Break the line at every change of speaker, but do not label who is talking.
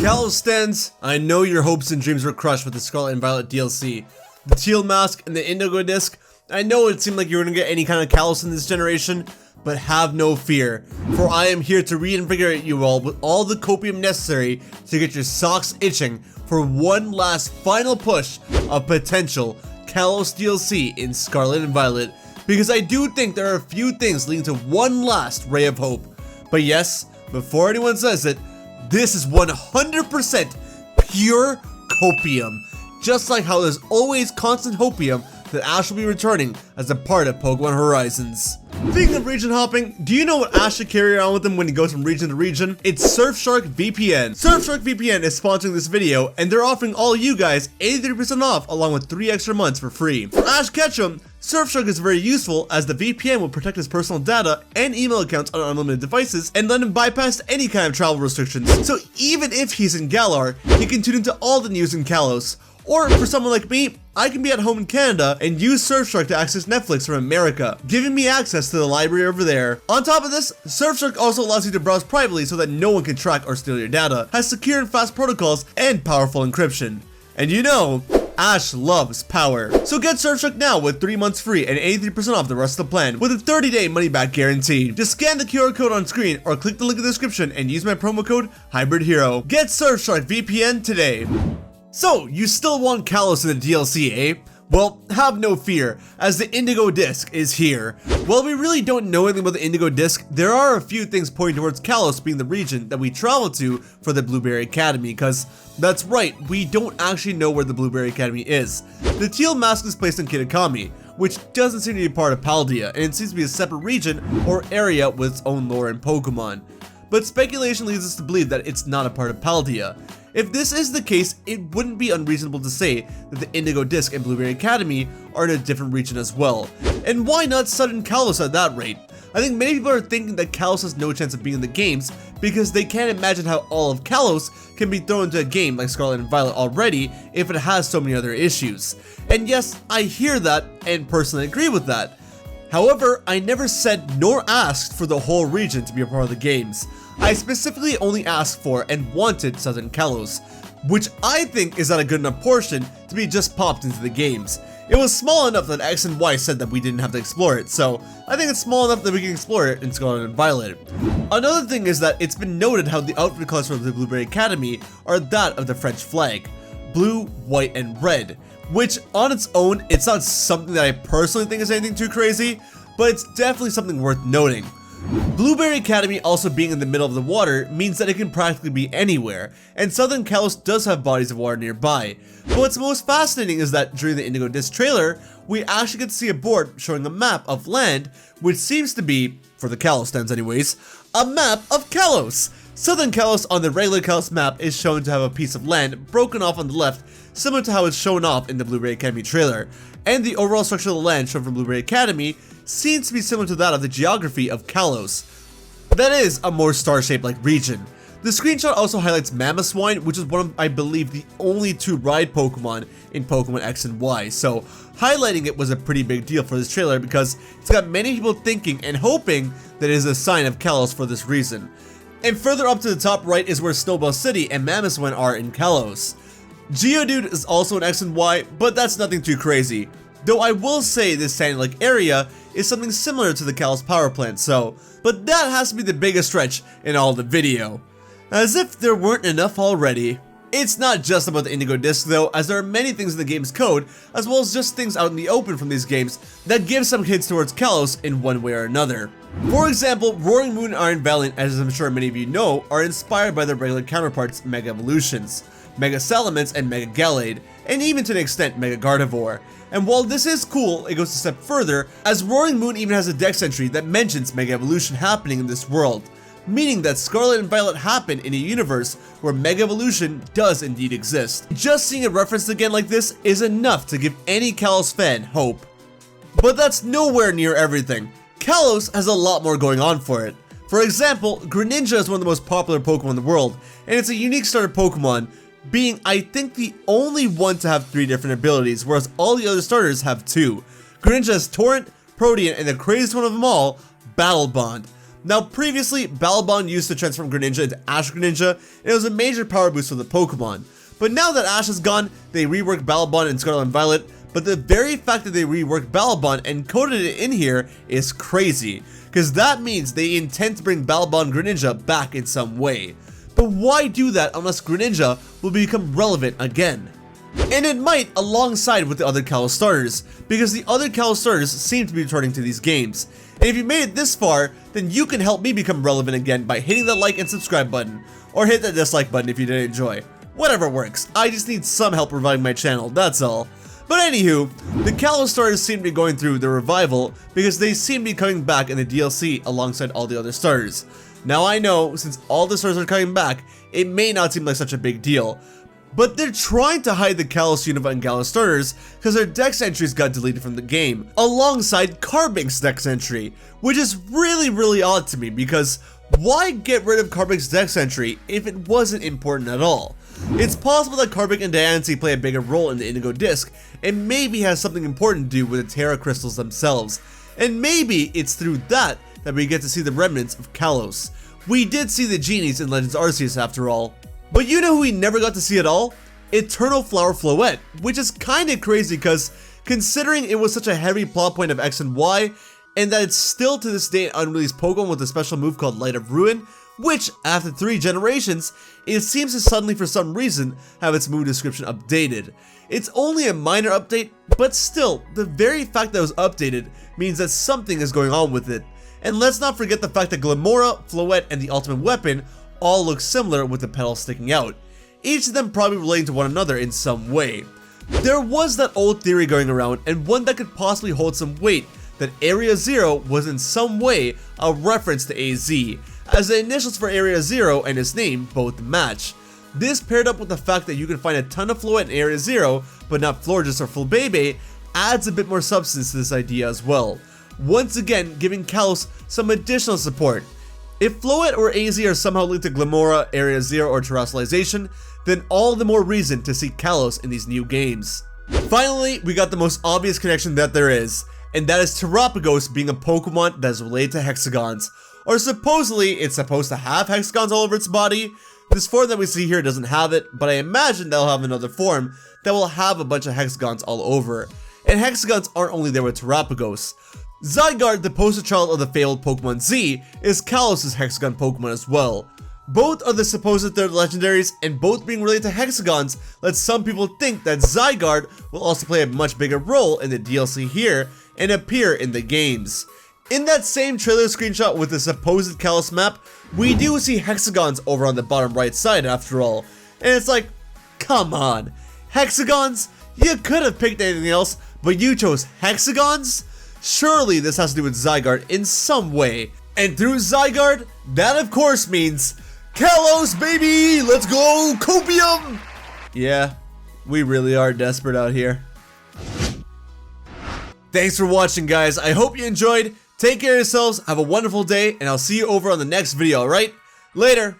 Kalos stands, I know your hopes and dreams were crushed with the Scarlet and Violet DLC. The teal mask and the Indigo Disc, I know it seemed like you were gonna get any kind of Kalos in this generation, but have no fear, for I am here to reinvigorate you all with all the copium necessary to get your socks itching for one last final push of potential Kalos DLC in Scarlet and Violet, because I do think there are a few things leading to one last ray of hope. But yes, before anyone says it, this is 100% pure copium, just like how there's always constant hopium that Ash will be returning as a part of Pokemon Horizons. Speaking of region hopping, do you know what Ash should carry around with him when he goes from region to region? It's Surfshark VPN. Surfshark VPN is sponsoring this video, and they're offering all you guys 83% off along with 3 extra months for free. For Ash Ketchum, Surfshark is very useful as the VPN will protect his personal data and email accounts on unlimited devices and let him bypass any kind of travel restrictions. So even if he's in Galar, he can tune into all the news in Kalos. Or for someone like me, I can be at home in Canada and use Surfshark to access Netflix from America, giving me access to the library over there. On top of this, Surfshark also allows you to browse privately so that no one can track or steal your data, has secure and fast protocols, and powerful encryption. And you know, Ash loves power. So get Surfshark now with 3 months free and 83% off the rest of the plan with a 30-day money-back guarantee. Just scan the QR code on screen or click the link in the description and use my promo code HybridHero. Get Surfshark VPN today. So, you still want Kalos in the DLC, eh? Well, have no fear, as the Indigo Disc is here. While we really don't know anything about the Indigo Disc, there are a few things pointing towards Kalos being the region that we travel to for the Blueberry Academy, because that's right, we don't actually know where the Blueberry Academy is. The teal mask is placed in Kitakami, which doesn't seem to be part of Paldea, and it seems to be a separate region or area with its own lore and Pokemon. But speculation leads us to believe that it's not a part of Paldea. If this is the case, it wouldn't be unreasonable to say that the Indigo Disc and Blueberry Academy are in a different region as well. And why not sudden Kalos at that rate? I think many people are thinking that Kalos has no chance of being in the games because they can't imagine how all of Kalos can be thrown into a game like Scarlet and Violet already if it has so many other issues. And yes, I hear that and personally agree with that. However, I never said nor asked for the whole region to be a part of the games. I specifically only asked for and wanted Southern Kalos, which I think is not a good enough portion to be just popped into the games. It was small enough that X and Y said that we didn't have to explore it, so I think it's small enough that we can explore it in Scarlet and Violet. Another thing is that it's been noted how the outfit colors for the Blueberry Academy are that of the French flag, blue, white, and red, which on its own, it's not something that I personally think is anything too crazy, but it's definitely something worth noting. Blueberry Academy also being in the middle of the water means that it can practically be anywhere, and Southern Kalos does have bodies of water nearby. But what's most fascinating is that during the Indigo Disc trailer, we actually get to see a board showing a map of land, which seems to be, for the Kalos stands anyways, a map of Kalos. Southern Kalos on the regular Kalos map is shown to have a piece of land broken off on the left, similar to how it's shown off in the Blueberry Academy trailer, and the overall structure of the land shown from Blueberry Academy seems to be similar to that of the geography of Kalos. That is a more star-shaped like region. The screenshot also highlights Mamoswine, which is one of, I believe, the only 2 ride Pokemon in Pokemon X and Y, so highlighting it was a pretty big deal for this trailer because it's got many people thinking and hoping that it is a sign of Kalos for this reason. And further up to the top right is where Snowball City and Mamoswine are in Kalos. Geodude is also in X and Y, but that's nothing too crazy. Though I will say this Sandy Lake area is something similar to the Kalos power plant, but that has to be the biggest stretch in all the video. As if there weren't enough already. It's not just about the Indigo Disc though, as there are many things in the game's code, as well as just things out in the open from these games that give some hints towards Kalos in one way or another. For example, Roaring Moon and Iron Valiant, as I'm sure many of you know, are inspired by their regular counterparts Mega Evolutions, Mega Salamence and Mega Gallade, and even to an extent Mega Gardevoir. And while this is cool, it goes a step further, as Roaring Moon even has a dex entry that mentions Mega Evolution happening in this world, meaning that Scarlet and Violet happen in a universe where Mega Evolution does indeed exist. Just seeing it referenced again like this is enough to give any Kalos fan hope. But that's nowhere near everything. Kalos has a lot more going on for it. For example, Greninja is one of the most popular Pokemon in the world, and it's a unique starter Pokemon, being I think the only one to have 3 different abilities, whereas all the other starters have 2. Greninja has Torrent, Protean, and the craziest one of them all, Battle Bond. Now previously, Balabon used to transform Greninja into Ash-Greninja, and it was a major power boost for the Pokemon. But now that Ash is gone, they reworked Balabon in Scarlet and Violet, but the very fact that they reworked Balabon and coded it in here is crazy, because that means they intend to bring Balabon Greninja back in some way. But why do that unless Greninja will become relevant again? And it might alongside with the other Kalos starters, because the other Kalos starters seem to be returning to these games. And if you made it this far, then you can help me become relevant again by hitting that like and subscribe button, or hit that dislike button if you didn't enjoy. Whatever works, I just need some help reviving my channel, that's all. But anywho, the Kalos starters seem to be going through the revival because they seem to be coming back in the DLC alongside all the other starters. Now I know, since all the starters are coming back, it may not seem like such a big deal, but they're trying to hide the Kalos Unova and Kalos starters because their dex entries got deleted from the game, alongside Carbink's dex entry, which is really odd to me because why get rid of Carbink's dex entry if it wasn't important at all? It's possible that Carbink and Diancie play a bigger role in the Indigo Disc, and maybe has something important to do with the Terra Crystals themselves, and maybe it's through that we get to see the remnants of Kalos. We did see the genies in Legends Arceus after all. But you know who we never got to see at all? Eternal Flower Floette, which is kinda crazy because considering it was such a heavy plot point of X and Y, and that it's still to this day an unreleased Pokemon with a special move called Light of Ruin, which, after 3 generations, it seems to suddenly for some reason have its move description updated. It's only a minor update, but still, the very fact that it was updated means that something is going on with it. And let's not forget the fact that Glimmora, Floette, and the Ultimate Weapon all look similar with the petals sticking out, each of them probably relating to one another in some way. There was that old theory going around, and one that could possibly hold some weight, that Area Zero was in some way a reference to AZ, as the initials for Area Zero and its name both match. This paired up with the fact that you can find a ton of Floette in Area Zero, but not Florges or Fulbebe, adds a bit more substance to this idea as well. Once again, giving Kalos some additional support. If Floette or AZ are somehow linked to Glimmora, Area Zero, or Terrestrialization, then all the more reason to see Kalos in these new games. Finally, we got the most obvious connection that there is, and that is Terapagos being a Pokemon that is related to hexagons. Or supposedly, it's supposed to have hexagons all over its body. This form that we see here doesn't have it, but I imagine they'll have another form that will have a bunch of hexagons all over. And hexagons aren't only there with Terapagos. Zygarde, the poster child of the failed Pokemon Z, is Kalos' hexagon Pokemon as well. Both are the supposed third legendaries, and both being related to hexagons lets some people think that Zygarde will also play a much bigger role in the DLC here and appear in the games. In that same trailer screenshot with the supposed Kalos map, we do see hexagons over on the bottom right side after all, and it's like, come on, hexagons? You could have picked anything else, but you chose hexagons? Surely this has to do with Zygarde in some way. And through Zygarde, that of course means Kalos, baby! Let's go, Copium! Yeah, we really are desperate out here. Thanks for watching, guys. I hope you enjoyed. Take care of yourselves, have a wonderful day, and I'll see you over on the next video, alright? Later!